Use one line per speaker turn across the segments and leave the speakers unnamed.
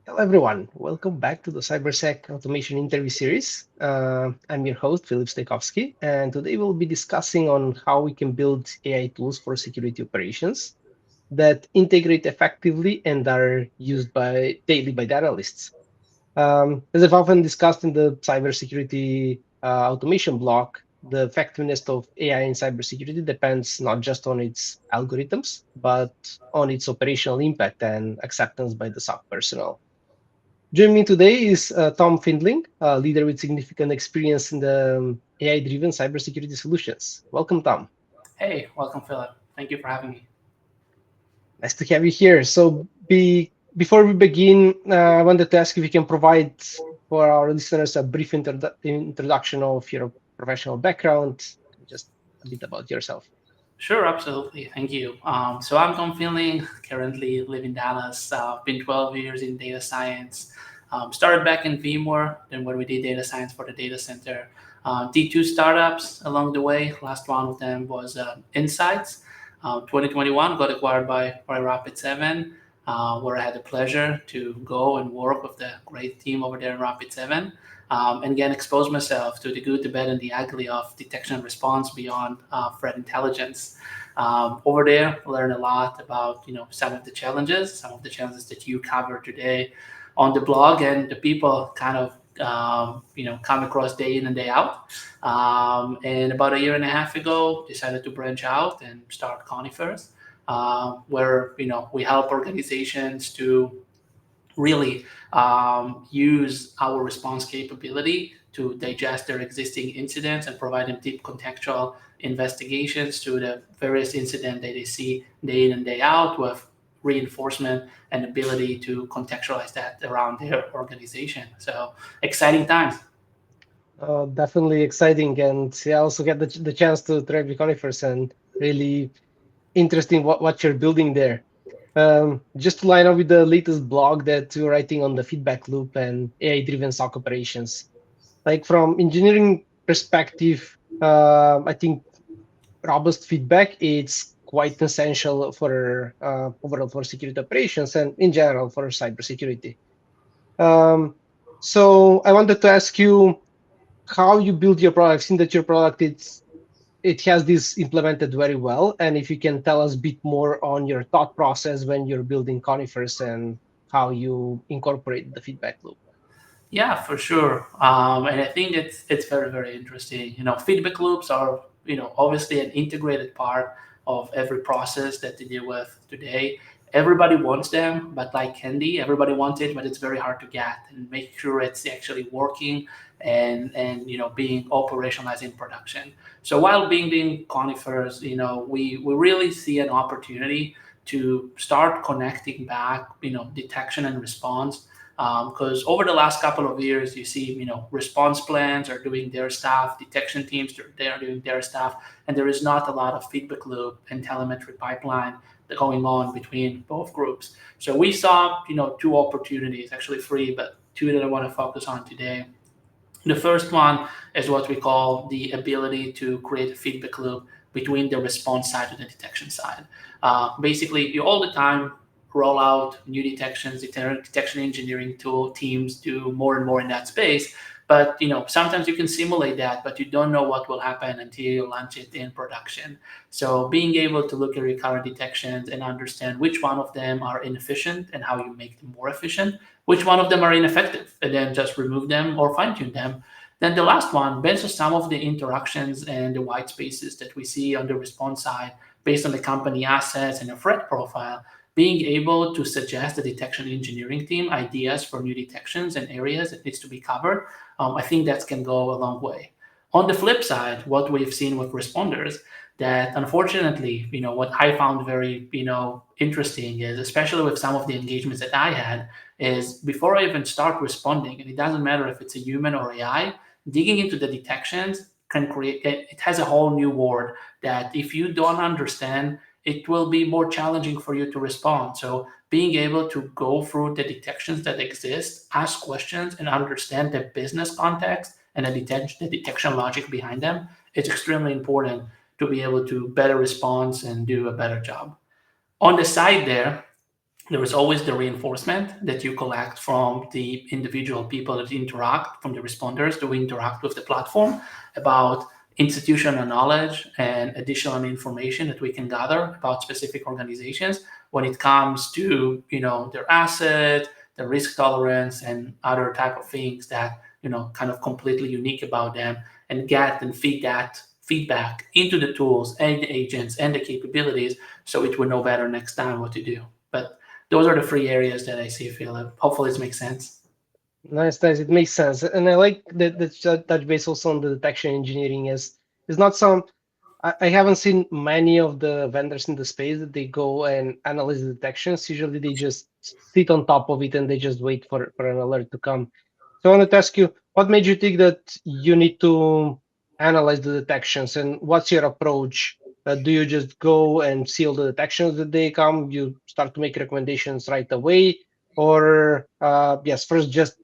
Hello, everyone. Welcome back to the CyberSec Automation Interview Series. I'm your host, Philip Stajkowski, and today we'll be discussing on how we can build AI tools for security operations that integrate effectively and are used daily by the analysts. As I've often discussed in the cybersecurity automation block, the effectiveness of AI in cybersecurity depends not just on its algorithms, but on its operational impact and acceptance by the SOC personnel. Joining me today is Tom Findling, a leader with significant experience in the AI-driven cybersecurity solutions. Welcome, Tom.
Hey, welcome, Philip. Thank you for having me.
Nice to have you here. Before we begin, I wanted to ask if you can provide for our listeners a brief introduction of your professional background, just a bit about yourself.
Sure, absolutely. Thank you. So I'm Tom Findling, currently live in Dallas. Been 12 years in data science. Started back in VMware, then when we did data science for the data center. Did two startups along the way. Last one of them was Insights. 2021 got acquired by Rapid7, where I had the pleasure to go and work with the great team over there in Rapid7. And again, expose myself to the good, the bad, and the ugly of detection and response beyond threat intelligence. Over there, learn a lot about some of the challenges that you cover today on the blog, and the people kind of come across day in and day out. And about a year and a half ago, decided to branch out and start Conifers, where we help organizations to really use our response capability to digest their existing incidents and provide them deep contextual investigations to the various incidents that they see day in and day out, with reinforcement and ability to contextualize that around their organization. So exciting times.
Definitely exciting, and I also get the chance to try the conifers and really interesting what you're building there. Just to line up with the latest blog that you're writing on the feedback loop and AI-driven SOC operations. Like from engineering perspective, I think robust feedback it's quite essential for overall for security operations and in general for cybersecurity. Um, so I wanted to ask you how you build your product. Seeing that your product it has this implemented very well, and if you can tell us a bit more on your thought process when you're building conifers and how you incorporate the feedback loop.
Yeah, for sure. And I think it's very, very interesting. Feedback loops are obviously an integrated part of every process that they deal with today. Everybody wants them, but like candy, everybody wants it, but it's very hard to get and make sure it's actually working and being operationalized in production. So while being conifers, we really see an opportunity to start connecting back, detection and response, because over the last couple of years, you see, response plans are doing their stuff, detection teams they are doing their stuff, and there is not a lot of feedback loop and telemetry pipeline going on between both groups. So we saw, two opportunities, actually three, but two that I want to focus on today. The first one is what we call the ability to create a feedback loop between the response side and the detection side. Basically, you all the time roll out new detections, detection engineering tool teams do more and more in that space. But sometimes you can simulate that, but you don't know what will happen until you launch it in production. So being able to look at your current detections and understand which one of them are inefficient and how you make them more efficient, which one of them are ineffective, and then just remove them or fine tune them. Then the last one, based on some of the interactions and the white spaces that we see on the response side, based on the company assets and the threat profile, being able to suggest the detection engineering team ideas for new detections and areas that needs to be covered, I think that can go a long way. On the flip side, what we've seen with responders, that unfortunately, what I found very, interesting is, especially with some of the engagements that I had, is before I even start responding, and it doesn't matter if it's a human or AI, digging into the detections can create, it has a whole new world that if you don't understand, it will be more challenging for you to respond. So being able to go through the detections that exist, ask questions, and understand the business context and the detection logic behind them, it's extremely important to be able to better respond and do a better job. On the side there, There is always the reinforcement that you collect from the individual people that interact, from the responders who interact with the platform, about institutional knowledge and additional information that we can gather about specific organizations when it comes to their asset, their risk tolerance, and other type of things that kind of completely unique about them, and get and feed that feedback into the tools and the agents and the capabilities, so it will know better next time what to do. But those are the three areas that I see, Philip. Hopefully, it makes sense.
Nice, nice. It makes sense, and I like that touch base also on the detection engineering is not some. I haven't seen many of the vendors in the space that they go and analyze the detections. Usually they just sit on top of it and they just wait for an alert to come. So I wanted to ask you, what made you think that you need to analyze the detections, and what's your approach? Do you just go and see all the detections that they come? You start to make recommendations right away, or yes, first just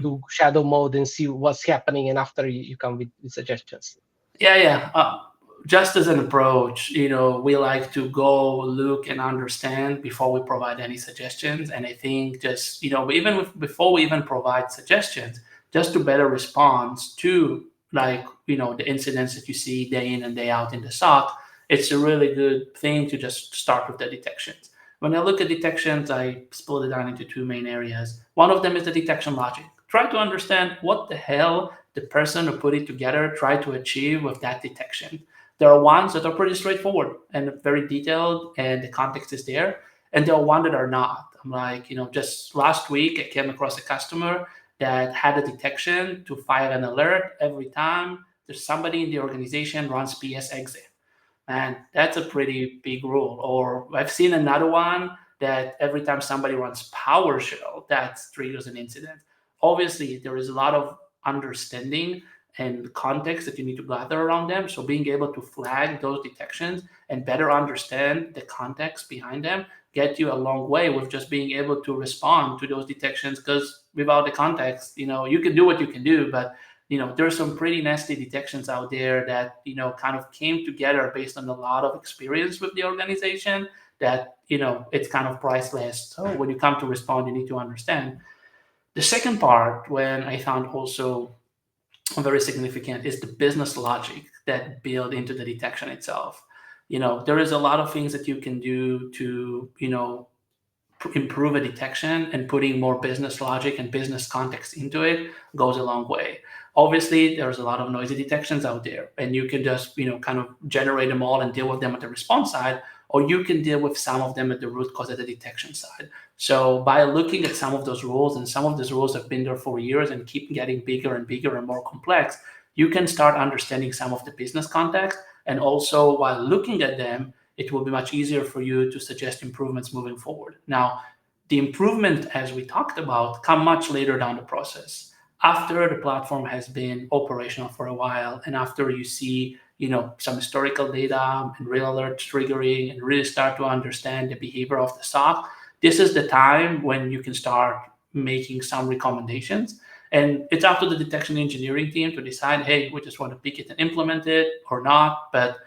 do shadow mode and see what's happening, and after you come with suggestions.
Yeah, yeah. Just as an approach, we like to go look and understand before we provide any suggestions. And I think just, even before we even provide suggestions, just to better respond to, like, the incidents that you see day in and day out in the SOC, it's a really good thing to just start with the detections. When I look at detections, I split it down into two main areas. One of them is the detection logic. Try to understand what the hell the person who put it together tried to achieve with that detection. There are ones that are pretty straightforward and very detailed, and the context is there. And there are ones that are not. I'm like, just last week, I came across a customer that had a detection to fire an alert every time there's somebody in the organization runs PS exit. Man, that's a pretty big rule. Or I've seen another one that every time somebody runs PowerShell, that triggers an incident. Obviously, there is a lot of understanding and context that you need to gather around them. So being able to flag those detections and better understand the context behind them get you a long way with just being able to respond to those detections. Because without the context, you can do what you can do, but there's some pretty nasty detections out there that kind of came together based on a lot of experience with the organization, that it's kind of priceless. So when you come to respond, you need to understand. The second part, when I found also very significant, is the business logic that build into the detection itself. There is a lot of things that you can do to improve a detection, and putting more business logic and business context into it goes a long way. Obviously, there's a lot of noisy detections out there, and you can just kind of generate them all and deal with them at the response side, or you can deal with some of them at the root cause at the detection side. So by looking at some of those rules, and some of those rules have been there for years and keep getting bigger and bigger and more complex, you can start understanding some of the business context. And also, while looking at them, it will be much easier for you to suggest improvements moving forward. Now, the improvement, as we talked about, come much later down the process, after the platform has been operational for a while, and after you see some historical data and real alert triggering, and really start to understand the behavior of the SOC. This is the time when you can start making some recommendations. And it's up to the detection engineering team to decide, hey, we just want to pick it and implement it or not. But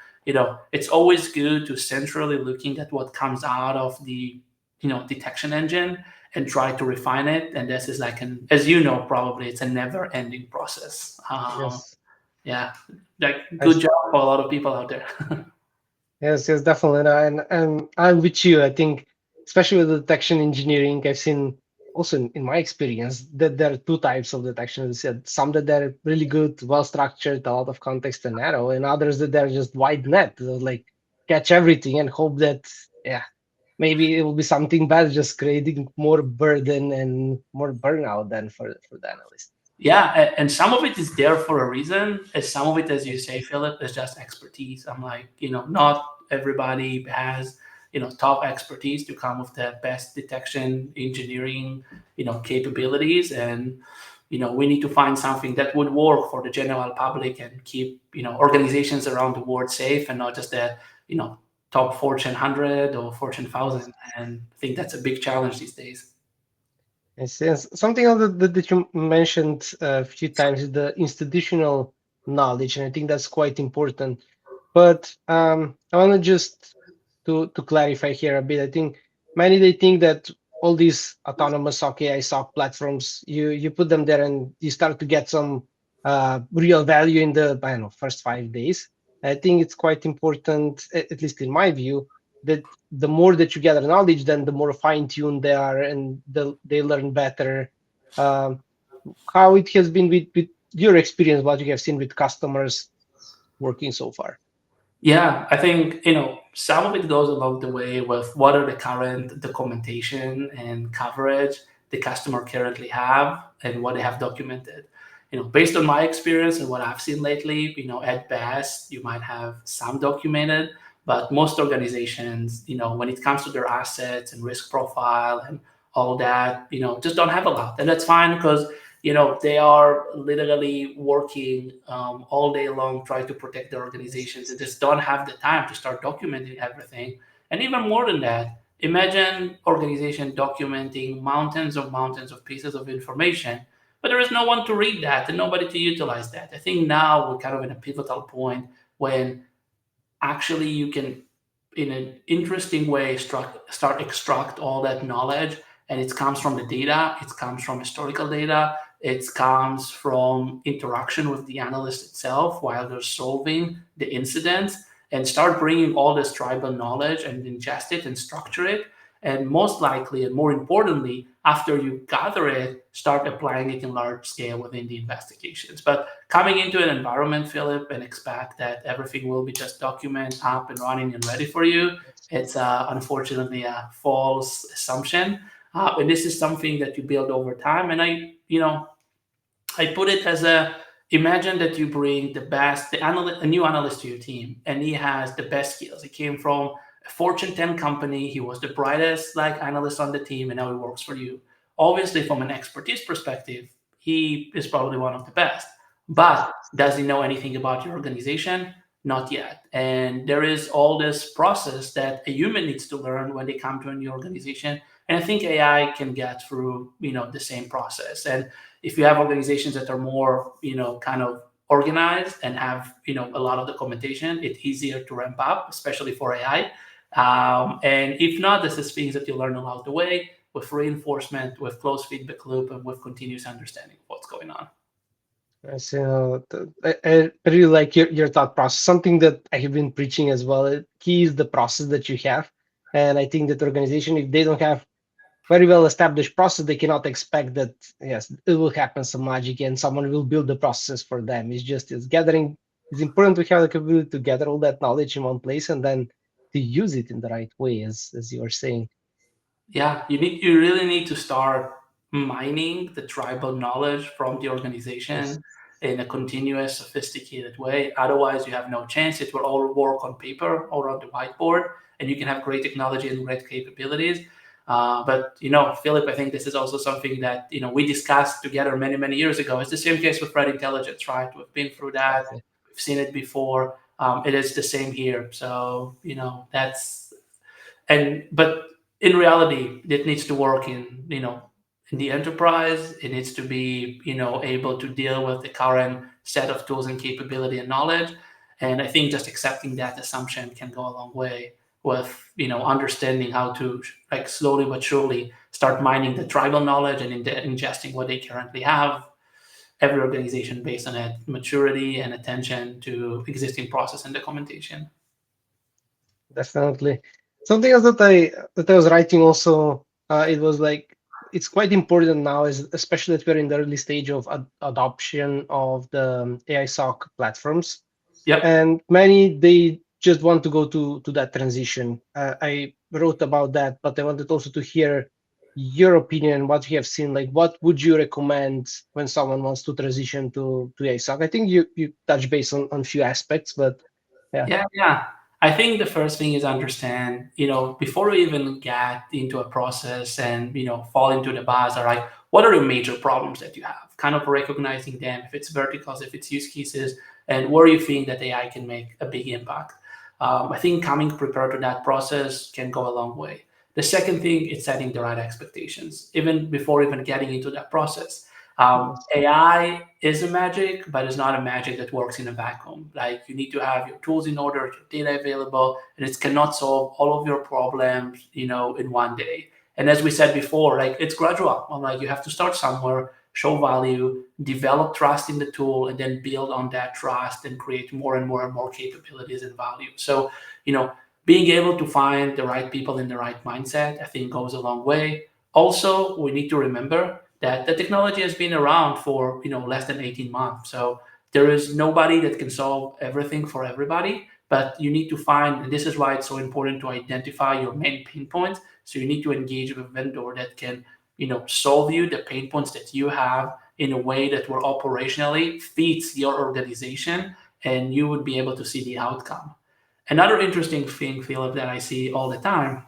it's always good to centrally looking at what comes out of the detection engine and try to refine it. And this is like as probably it's a never ending process.
Yes.
Yeah, like good
Nice.
job for a lot of people out there.
Yes, yes, definitely. And I'm with you. I think, especially with detection engineering, I've seen also in my experience that there are two types of detection. As I said, some that they're really good, well structured, a lot of context and narrow, and others that they're just wide net, so like catch everything and hope that, yeah, maybe it will be something bad, just creating more burden and more burnout than for the analyst.
Yeah, and some of it is there for a reason. And some of it, as you say, Philip, is just expertise. I'm like, not everybody has, top expertise to come with the best detection engineering, capabilities. And, we need to find something that would work for the general public and keep, organizations around the world safe, and not just the, top Fortune 100 or Fortune
Yes.
1000. And I think that's a big challenge these days.
Yes, yes. Something else that you mentioned a few times is the institutional knowledge, and I think that's quite important. But I want to just to clarify here a bit. I think many they think that all these autonomous SOC, AI SOC platforms, you put them there and you start to get some real value in the, I don't know, first 5 days. I think it's quite important, at least in my view, that the more that you gather knowledge, then the more fine-tuned they are and they learn better. Um, how it has been with your experience, what you have seen with customers working so far.
Yeah, I think, some of it goes along the way with what are the current documentation and coverage the customer currently have and what they have documented. Based on my experience and what I've seen lately, at best, you might have some documented, but most organizations, when it comes to their assets and risk profile and all that, just don't have a lot. And that's fine because they are literally working all day long trying to protect their organizations. They just don't have the time to start documenting everything. And even more than that, imagine organization documenting mountains of pieces of information, but there is no one to read that and nobody to utilize that. I think now we're kind of in a pivotal point when actually you can, in an interesting way, start extract all that knowledge, and it comes from the data, it comes from historical data, it comes from interaction with the analyst itself while they're solving the incidents, and start bringing all this tribal knowledge and ingest it and structure it, and most likely and more importantly, after you gather it, start applying it in large scale within the investigations. But coming into an environment, Philip, and expect that everything will be just document up and running and ready for you, it's unfortunately a false assumption. And this is something that you build over time. And I put it as imagine that you bring a new analyst to your team, and he has the best skills. He came from a Fortune 10 company. He was the brightest analyst on the team, and now he works for you. Obviously, from an expertise perspective, he is probably one of the best. But does he know anything about your organization? Not yet. And there is all this process that a human needs to learn when they come to a new organization. And I think AI can get through, the same process. And if you have organizations that are more, kind of organized and have, a lot of documentation, it's easier to ramp up, especially for AI. And if not, this is things that you learn along the way with reinforcement, with close feedback loop, and with continuous understanding of what's going on.
So I really like your thought process. Something that I have been preaching as well. Key is the process that you have, and I think that organization, if they don't have very well established process, they cannot expect that yes, it will happen some magic and someone will build the process for them. It's gathering. It's important to have the capability to gather all that knowledge in one place and then to use it in the right way, as you were saying.
Yeah, you really need to start mining the tribal knowledge from the
Yes,
organization in a continuous, sophisticated way. Otherwise, you have no chance. It will all work on paper or on the whiteboard, and you can have great technology and great capabilities. But Philip, I think this is also something that we discussed together many, many years ago. It's the same case with threat intelligence, right? We've been through that.
exactly.
We've seen it before. It is the same here. So that's but in reality it needs to work in the enterprise. It needs to be able to deal with the current set of tools and capability and knowledge. And I think just accepting that assumption can go a long way with understanding how to slowly but surely start mining the tribal knowledge and ingesting what they currently have, every organization based on it, maturity and attention to existing process and documentation.
Definitely. Something else that I was writing also, it was like it's quite important now, is especially that we're in the early stage of adoption of the AI SOC platforms,
Yep.
and many they just want to go to that transition. I wrote about that, but I wanted also to hear your opinion, what you have seen. Like, what would you recommend when someone wants to transition to AI SOC? I think you touch base on few aspects, but yeah.
Yeah. I think the first thing is understand, before we even get into a process and, fall into the buzz, all right, what are the major problems that you have? Kind of recognizing them, if it's verticals, if it's use cases, and where you think that AI can make a big impact. I think coming prepared to that process can go a long way. The second thing is setting the right expectations, even before even getting into that process.
Yes.
AI is a magic, but it's not a magic that works in a vacuum. Like you need to have your tools in order, your data available, and it cannot solve all of your problems, in one day. And as we said before, like it's gradual. Like you have to start somewhere, show value, develop trust in the tool, and then build on that trust and create more and more and more capabilities and value. So, you know, being able to find the right people in the right mindset, I think goes a long way. Also, we need to remember that the technology has been around for less than 18 months. So there is nobody that can solve everything for everybody, but you need to find, and this is why it's so important to identify your main pain points. So you need to engage with a vendor that can solve you the pain points that you have in a way that will operationally fits your organization, and you would be able to see the outcome. Another interesting thing, Philip, that I see all the time,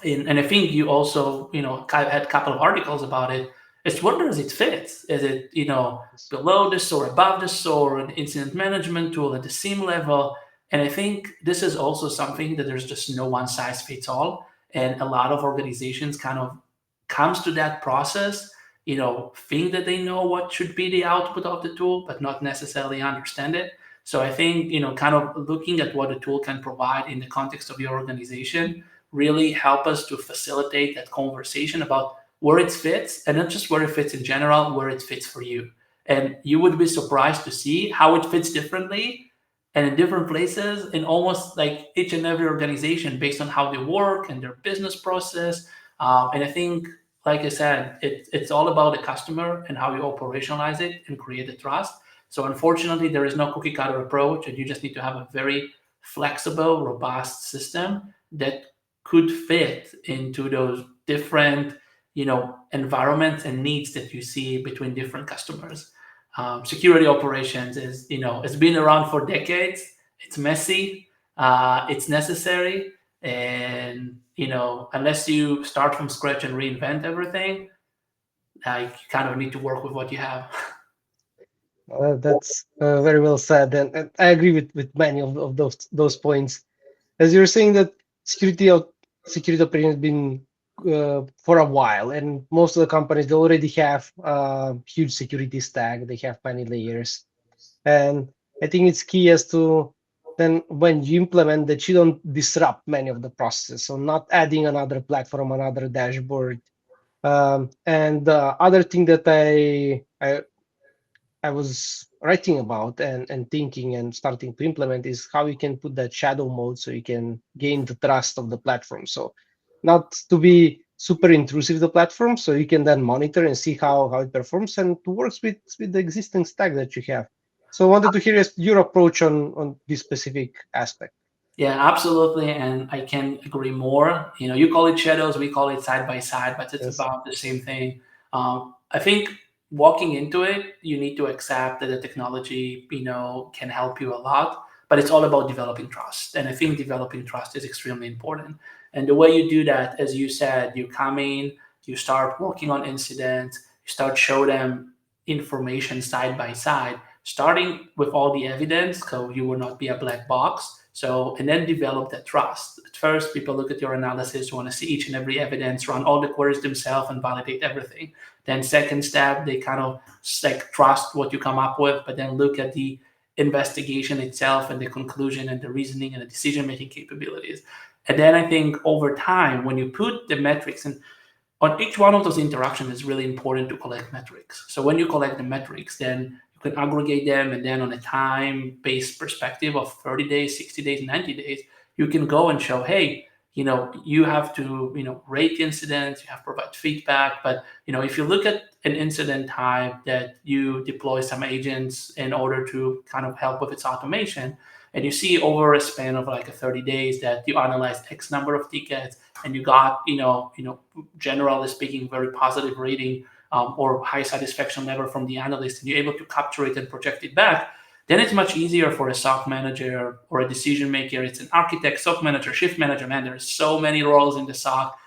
and I think you also, had a couple of articles about it. It's where does it fit? Is it,
Yes.
below this or above this or an incident management tool at the SIEM level? And I think this is also something that there's just no one size fits all. And a lot of organizations kind of comes to that process, think that they know what should be the output of the tool, but not necessarily understand it. So I think, kind of looking at what the tool can provide in the context of your organization really help us to facilitate that conversation about where it fits, and not just where it fits in general, where it fits for you. And you would be surprised to see how it fits differently and in different places in almost like each and every organization based on how they work and their business process. And I think, like I said, it's all about the customer and how you operationalize it and create the trust. So unfortunately, there is no cookie cutter approach, and you just need to have a very flexible, robust system that could fit into those different environments and needs that you see between different customers. Security operations is it's been around for decades. It's messy, it's necessary, and unless you start from scratch and reinvent everything, you kind of need to work with what you have.
That's very well said, and I agree with many of those points. As you're saying that security operations has been for a while, and most of the companies they already have huge security stack. They have many layers, and I think it's key as to then when you implement that you don't disrupt many of the processes. So not adding another platform, another dashboard. And the other thing that I was writing about and thinking and starting to implement is how you can put that shadow mode so you can gain the trust of the platform. So not to be super intrusive to the platform, so you can then monitor and see how it performs and to works with the existing stack that you have. So I wanted to hear your approach on this specific aspect.
Yeah, absolutely, and I can agree more. You call it shadows, we call it side by side, but it's
Yes.
about the same thing. I think walking into it, you need to accept that the technology, can help you a lot, but it's all about developing trust. And I think developing trust is extremely important. And the way you do that, as you said, you come in, you start working on incidents, you start show them information side by side, starting with all the evidence, so you will not be a black box. So, and then develop that trust. At first, people look at your analysis, want to see each and every evidence, run all the queries themselves, and validate everything. Then, second step, they kind of like trust what you come up with, but then look at the investigation itself and the conclusion and the reasoning and the decision making capabilities. And then I think over time, when you put the metrics and on each one of those interactions, it's really important to collect metrics. So when you collect the metrics, then you can aggregate them, and then on a time-based perspective of 30 days, 60 days, 90 days, you can go and show, hey, you have to, rate incidents, you have to provide feedback. But, if you look at an incident type that you deploy some agents in order to kind of help with its automation, and you see over a span of like a 30 days that you analyzed X number of tickets and you got, generally speaking, very positive rating or high satisfaction level from the analyst, and you're able to capture it and project it back, then it's much easier for a SOC manager or a decision maker. It's an architect, SOC manager, shift manager. Man, there's so many roles in the SOC.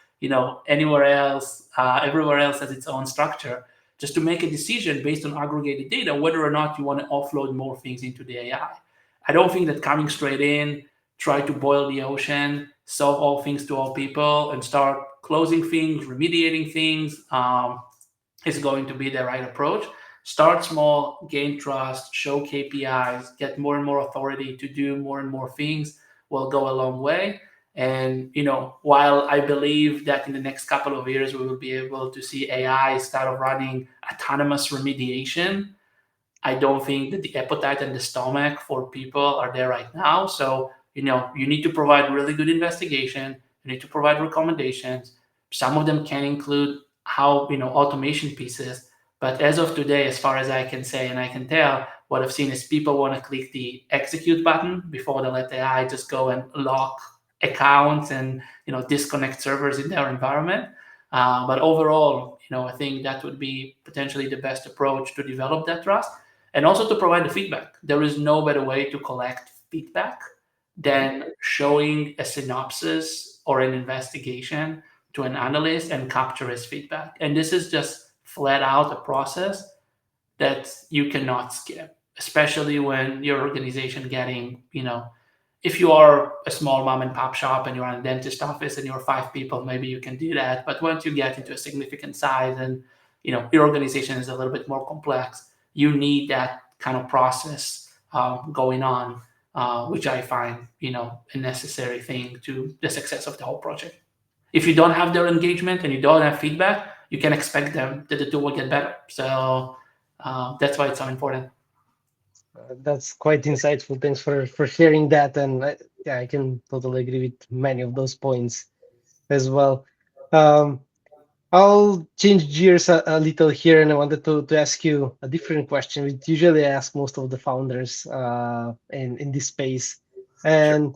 Anywhere else, everywhere else has its own structure. Just to make a decision based on aggregated data, whether or not you want to offload more things into the AI. I don't think that coming straight in, try to boil the ocean, solve all things to all people, and start closing things, remediating things. is going to be the right approach. Start small, gain trust, show KPIs, get more and more authority to do more and more things will go a long way. And while I believe that in the next couple of years we will be able to see AI start running autonomous remediation, I don't think that the appetite and the stomach for people are there right now. So, you need to provide really good investigation. You need to provide recommendations. Some of them can include how, automation pieces. But as of today, as far as I can say and I can tell, what I've seen is people want to click the execute button before they let AI just go and lock accounts and, disconnect servers in their environment. But overall, I think that would be potentially the best approach to develop that trust and also to provide the feedback. There is no better way to collect feedback than showing a synopsis or an investigation to an analyst and capture his feedback. And this is just flat out a process that you cannot skip, especially when your organization getting, if you are a small mom and pop shop and you're in a dentist office and you're 5 people, maybe you can do that. But once you get into a significant size and your organization is a little bit more complex, you need that kind of process going on, which I find a necessary thing to the success of the whole project. If you don't have their engagement and you don't have feedback, you can expect them that the tool will get better. So that's why it's so important.
That's quite insightful. Thanks for sharing that. And yeah, I can totally agree with many of those points as well. Um, I'll change gears a little here, and I wanted to ask you a different question, which usually I ask most of the founders in this space.
Sure.
And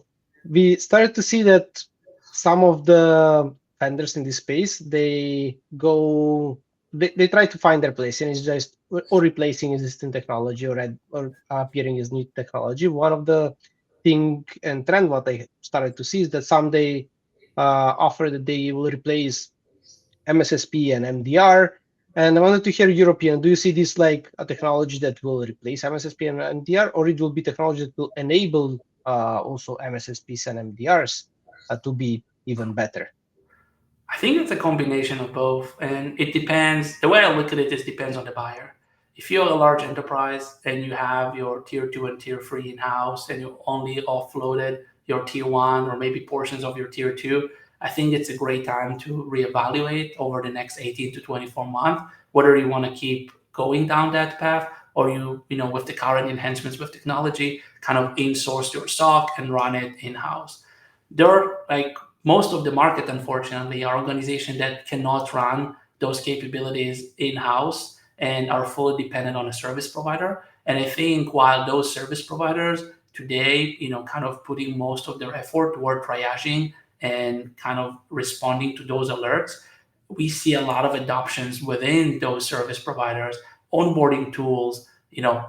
we started to see that some of the vendors in this space, they try to find their place, and it's just or replacing existing technology or appearing as new technology. One of the thing and trend what I started to see is that some they offer that they will replace MSSP and MDR. And I wanted to hear European. Do you see this like a technology that will replace MSSP and MDR, or it will be technology that will enable also MSSPs and MDRs to be even better?
I think it's a combination of both, and it depends. The way I look at it is depends on the buyer. If you're a large enterprise and you have your tier two and tier three in house, and you only offloaded your tier one or maybe portions of your tier two, I think it's a great time to reevaluate over the next 18 to 24 months whether you want to keep going down that path or with the current enhancements with technology, kind of in-source your SOC and run it in-house. There are like most of the market, unfortunately, are organizations that cannot run those capabilities in-house and are fully dependent on a service provider. And I think while those service providers today, kind of putting most of their effort toward triaging and kind of responding to those alerts, we see a lot of adoptions within those service providers, onboarding tools,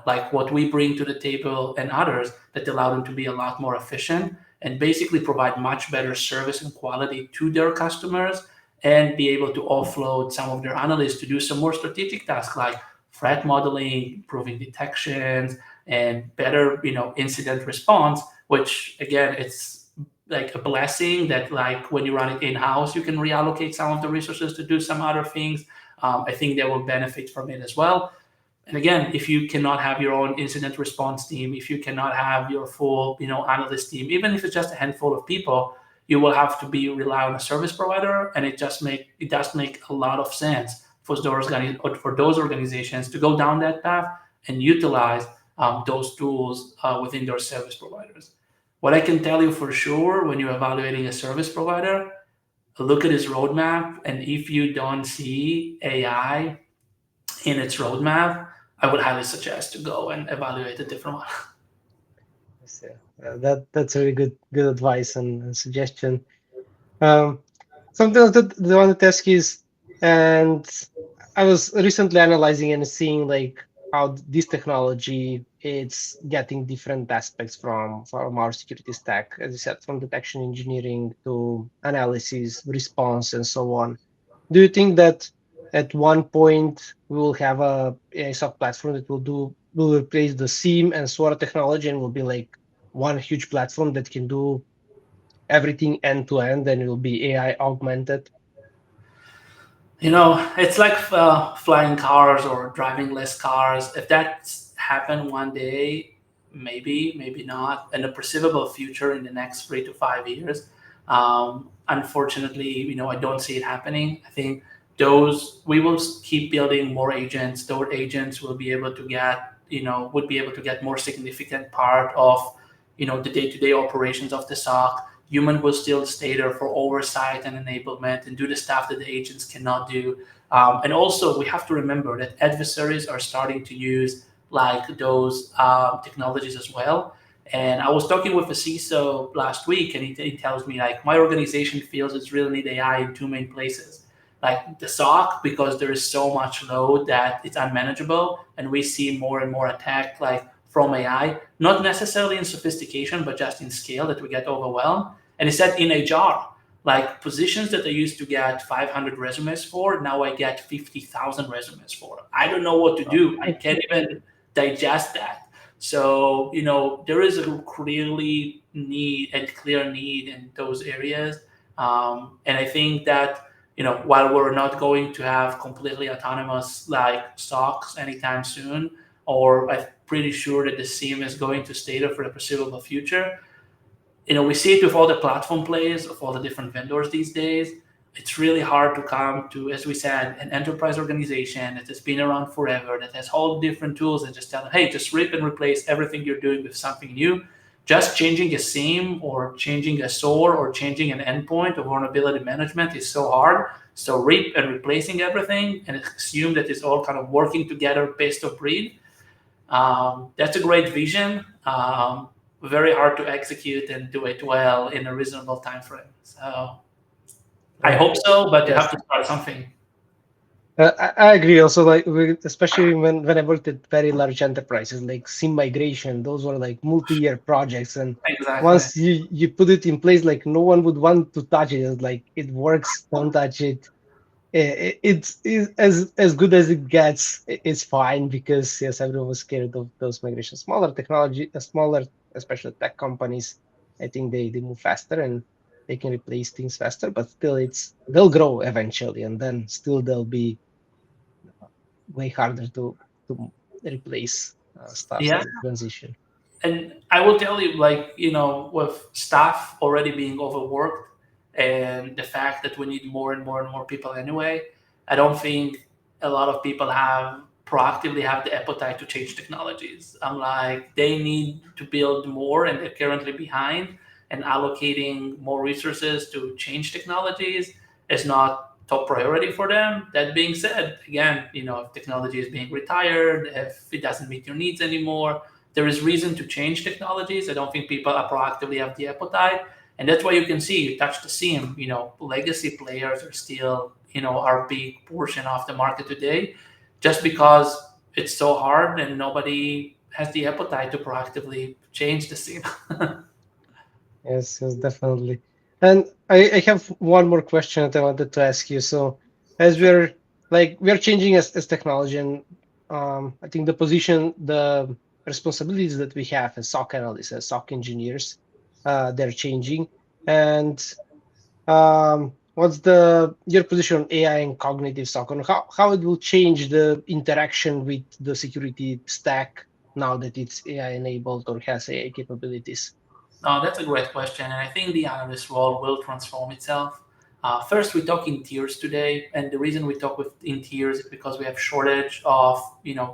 like what we bring to the table and others that allow them to be a lot more efficient and basically provide much better service and quality to their customers and be able to offload some of their analysts to do some more strategic tasks like threat modeling, improving detections, and better, incident response, which again, it's like a blessing that like when you run it in-house, you can reallocate some of the resources to do some other things. I think they will benefit from it as well. And again, if you cannot have your own incident response team, if you cannot have your full, analyst team, even if it's just a handful of people, you will have to be rely on a service provider, and it does make a lot of sense for those organizations to go down that path and utilize those tools within their service providers. What I can tell you for sure, when you're evaluating a service provider, look at his roadmap, and if you don't see AI in its roadmap, I would highly suggest to go and evaluate a different one.
Yes, yeah. That's really good advice and suggestion. Um, Something else that I wanted to ask is, and I was recently analyzing and seeing like how this technology it's getting different aspects from our security stack, as you said, from detection engineering to analysis, response, and so on. Do you think that at one point we will have a SOC platform that will replace the SIEM and SWOT technology and will be like one huge platform that can do everything end to end and it will be AI augmented?
It's like flying cars or driving less cars. If that's happened one day, maybe not, in a perceivable future in the next 3 to 5 years. Unfortunately, I don't see it happening. I think those we will keep building more agents. Those agents will be able to get, would be able to get more significant part of, the day-to-day operations of the SOC. Human will still stay there for oversight and enablement and do the stuff that the agents cannot do. And also, we have to remember that adversaries are starting to use like those technologies as well. And I was talking with a CISO last week, and he tells me like my organization feels it's really need AI in two main places, like the SOC because there is so much load that it's unmanageable, and we see more and more attack like from AI, not necessarily in sophistication, but just in scale that we get overwhelmed. And he said in HR, like positions that I used to get 500 resumes for, now I get 50,000 resumes for. I don't know what to do. I can't even digest that. So, there is a clear need in those areas. And I think that, while we're not going to have completely autonomous like stocks anytime soon, or I'm pretty sure that the SIEM is going to stay there for the foreseeable future, we see it with all the platform players of all the different vendors these days. It's really hard to come to, as we said, an enterprise organization that has been around forever, that has all different tools, and just tell them, hey, just rip and replace everything you're doing with something new. Just changing a SIEM or changing a SOAR or changing an endpoint or vulnerability management is so hard. So rip and replacing everything and assume that it's all kind of working together based of breed. That's a great vision. Very hard to execute and do it well in a reasonable time frame. So I
Yeah.
hope so, but you
Yes.
have to start something.
I agree. Also, like especially when I worked at very large enterprises, like SIM migration, those were like multi-year projects, and
Exactly.
once you put it in place, like no one would want to touch it. It's like it works, don't touch it. It's as good as it gets. It's fine because yes, everyone was scared of those migrations. Smaller technology, smaller, especially tech companies, I think they move faster and they can replace things faster. But still, they'll grow eventually, and then still they'll be way harder to replace stuff
Yeah.
and transition.
And I will tell you, like, with staff already being overworked and the fact that we need more and more and more people anyway, I don't think a lot of people proactively have the appetite to change technologies. I'm like, they need to build more and they're currently behind, and allocating more resources to change technologies is not top priority for them. That being said, again, if technology is being retired, if it doesn't meet your needs anymore, there is reason to change technologies. I don't think people are proactively have the appetite, and that's why you can see you touch the seam. Legacy players are still our big portion of the market today, just because it's so hard and nobody has the appetite to proactively change the seam.
Yes, yes, definitely. And I have one more question that I wanted to ask you. So as we're changing as technology, and I think the position, the responsibilities that we have as SOC analysts, as SOC engineers, they're changing. And what's the your position on AI and cognitive SOC, and how it will change the interaction with the security stack now that it's AI enabled or has AI capabilities?
No, that's a great question, and I think the analyst role will transform itself. First, we talk in tiers today, and the reason we talk in tiers is because we have shortage of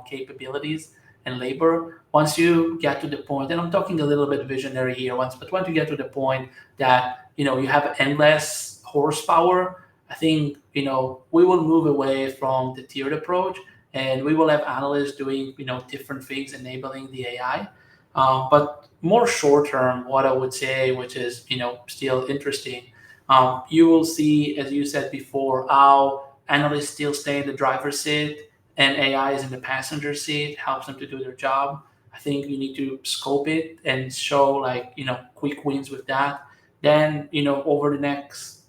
capabilities and labor. Once you get to the point, and I'm talking a little bit visionary here, but once you get to the point that you have endless horsepower, I think we will move away from the tiered approach, and we will have analysts doing different things, enabling the AI. But more short term, what I would say, which is still interesting, you will see, as you said before, how analysts still stay in the driver's seat and AI is in the passenger seat, helps them to do their job. I think you need to scope it and show like quick wins with that. Then over the next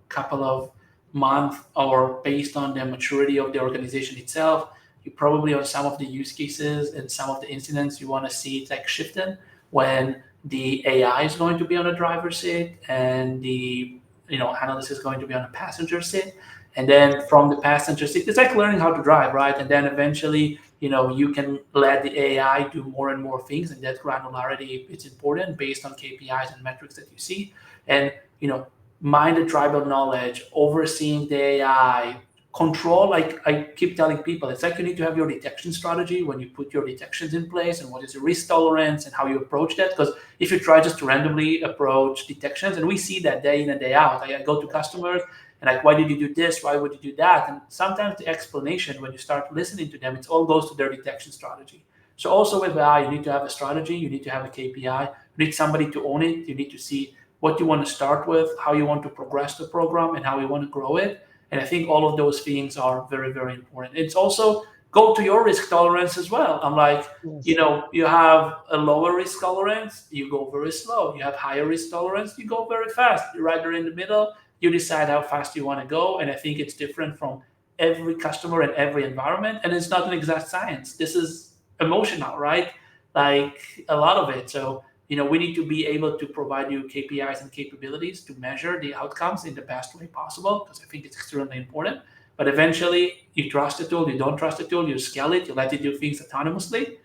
couple of months, or based on the maturity of the organization itself, you probably on some of the use cases and some of the incidents you want to see it like shifting when the AI is going to be on the driver's seat and the analyst is going to be on the passenger seat. And then from the passenger seat, it's like learning how to drive, right? And then eventually, you can let the AI do more and more things, and that granularity is important based on KPIs and metrics that you see. And you know, mind the tribal knowledge, overseeing the AI, control. Like I keep telling people, it's like you need to have your detection strategy when you put your detections in place, and what is your risk tolerance and how you approach that. Because if you try just to randomly approach detections, and we see that day in and day out, I go to customers and like, why did you do this? Why would you do that? And sometimes the explanation, when you start listening to them, it all goes to their detection strategy. So also with AI, you need to have a strategy, you need to have a KPI, you need somebody to own it, you need to see what you want to start with, how you want to progress the program, and how you want to grow it. And I think all of those things are very, very important. It's also go to your risk tolerance as well. I'm like,
Yes.
you have a lower risk tolerance, you go very slow. You have higher risk tolerance, you go very fast. You're right there in the middle, you decide how fast you want to go. And I think it's different from every customer and every environment. And it's not an exact science. This is emotional, right? Like a lot of it. So, we need to be able to provide you KPIs and capabilities to measure the outcomes in the best way possible, because I think it's extremely important. But eventually, you trust the tool, you don't trust the tool, you scale it, you let it do things autonomously.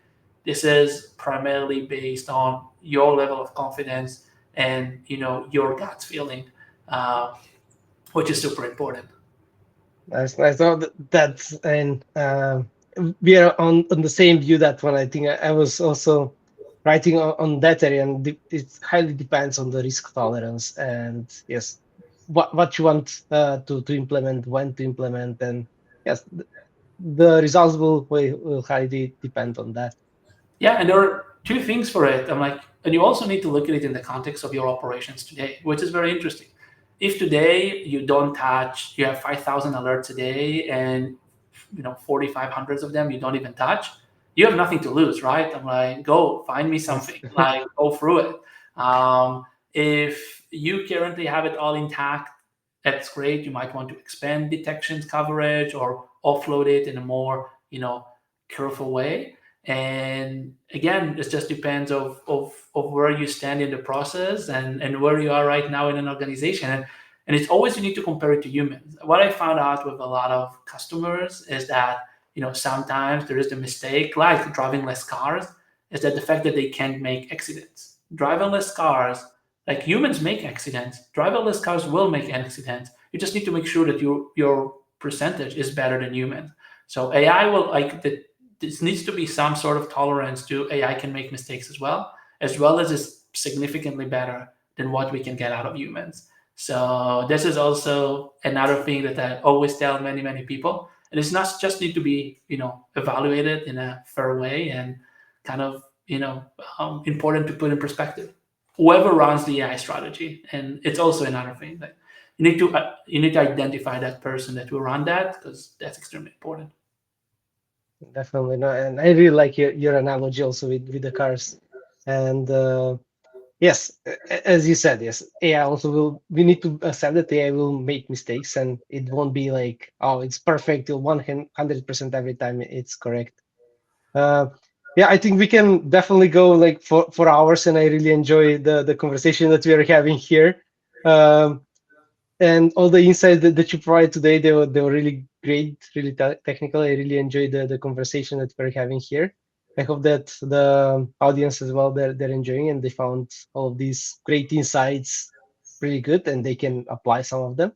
This is primarily based on your level of confidence and your gut feeling, uh, which is super important.
Nice, nice. So that's and we are on the same view that one. I think I was also writing on that area, and it highly depends on the risk tolerance and yes, what you want to implement, when to implement, and yes, the results will highly depend on that.
Yeah, and there are two things for it. I'm like, and you also need to look at it in the context of your operations today, which is very interesting. If today you have 5,000 alerts a day, and 4,500 of them you don't even touch, you have nothing to lose, right? I'm like, go find me
Yes.
something, like go through it. If you currently have it all intact, that's great. You might want to expand detections coverage or offload it in a more careful way. And again, it just depends of where you stand in the process, and where you are right now in an organization. And it's always, you need to compare it to humans. What I found out with a lot of customers is that sometimes there is the mistake, like driving less cars, is that the fact that they can't make accidents. Driving less cars, like humans make accidents, driverless cars will make accidents. You just need to make sure that your percentage is better than humans. So AI will, like, this needs to be some sort of tolerance to AI can make mistakes as well as is significantly better than what we can get out of humans. So this is also another thing that I always tell many, many people. And it's not just need to be, evaluated in a fair way, and kind of, important to put in perspective. Whoever runs the AI strategy, and it's also another thing that you need to identify that person that will run that, because that's extremely important.
Definitely no, and I really like your analogy also with the cars, and yes, as you said, yes, AI also will. We need to accept that AI will make mistakes, and it won't be like, oh, it's perfect till 100% every time it's correct. Uh, yeah, I think we can definitely go like for hours, and I really enjoy the conversation that we are having here. Um, and all the insights that you provided today, they were really great, really technical. I really enjoyed the conversation that we're having here. I hope that the audience as well, they're enjoying, and they found all of these great insights really good, and they can apply some of them.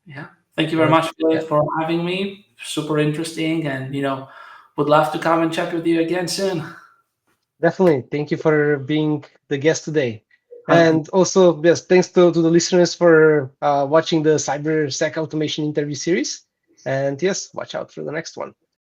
Yeah. Thank you very
And
much,
yeah,
Philip, for having me. Super interesting, and would love to come and chat with you again soon.
definitely. Thank you for being the guest today.
Okay.
And also, yes, thanks to the listeners for watching the CyberSec Automation interview series. And yes, watch out for the next one.